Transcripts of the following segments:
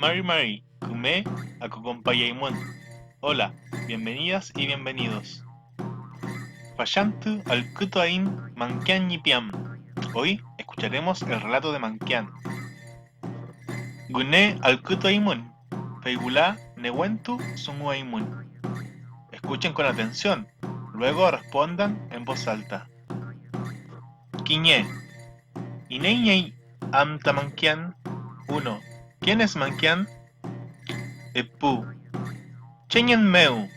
Mari, Kume, Acompañaimon. Hola, bienvenidas y bienvenidos. Fallantu al Kutoain Mankian Yipiam. Hoy escucharemos el relato de Mankian. Gune al Kutoaimun. Feigula Newentu Sumuaimun. Escuchen con atención, luego respondan en voz alta. Quiñé. Ineiñei Amta Mankian. 1. ¿Quién es Mankian? Epu. Chenyan Meu.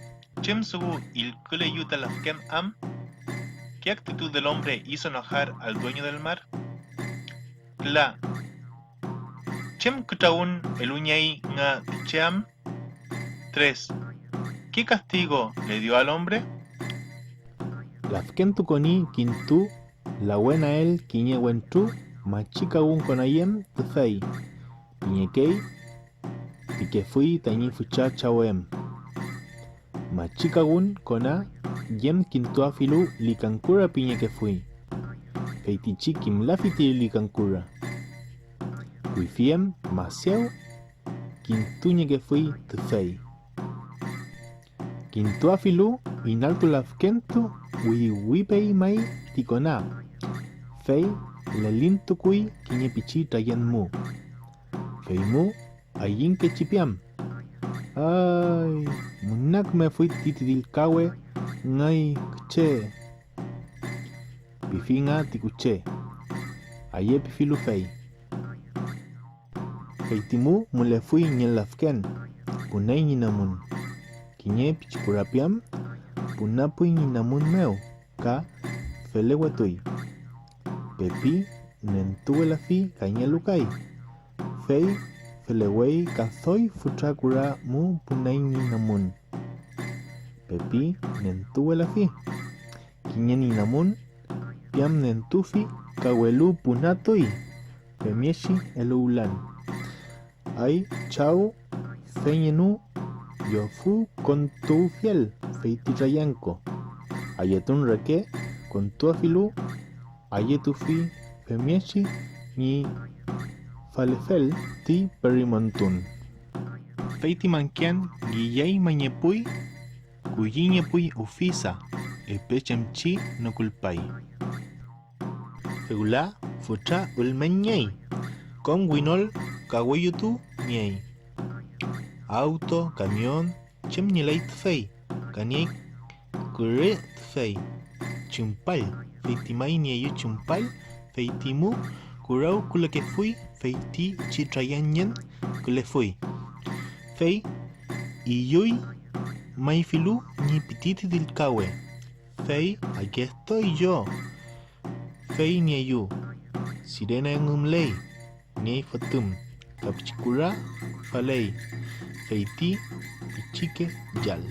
Chemsugu Ilkule Yutalafkem Am. ¿Qué actitud del hombre hizo enojar al dueño del mar? Tla. Chem Kutaun Eluñei Nga Ticheam. 3. ¿Qué castigo le dio al hombre? Lafkentu koni kintu, la buena el quiñehuentu, machica un conayem tufei, piñekei, piquefui tañi fucha chawem. Machica un cona, yem kintua filu likankura piñekefui, feitichi kim lafiti likankura. Kuifiem, masiau, kintuñe que fui tufei. Kintua filu, inaltu lafkentu, wipei mai tikona. Fei, lelintu kui kiñe pichi tayen mu. Fei mu, ayin que chipiam. Ay, munak me fui titidil kawe, ngai kche. Pifinga tikuche. Aye pifilu fei. Fei timu mule fui nyen lafken. Punay ninamun. Kiñe pichikurapiam. Punapui ninamun meu. Ka felewetui. Pepi nentuwe la fi kaña lukai. Fei felewei kazoi fuchakura mu punay ninamun. Pepi nentuwe la fi. Kiñe ninamun. Piam nentufi kawelu punatoi. Femieshi eloulan. Ay, chau, feñenu, yo fu con tu fiel, feitirayanco. Ayetun reke, con tu afilu, ayetufi, femiechi, ni falefel, ti perimontun. Feiti mankian, guillei mañepui, cuyiñepui ufisa, epechemchi no culpai. Feula, fucha ulmeñei, con winol, kawayutu, niei. Auto, camión, chem nilay tfei, kaniei kure tfei. Chumpal, feitimay nieyu chumpal, feitimu, kurau kula que fui, feiti chitrayanyen, kule fui. Fei, iyui, maifilu, ni pititi del kawe. Fei, aquí estoy yo. Fei nieyu, sirena en umlei, niei fatum. Kapichikura, falei, feiti, pichique, yal.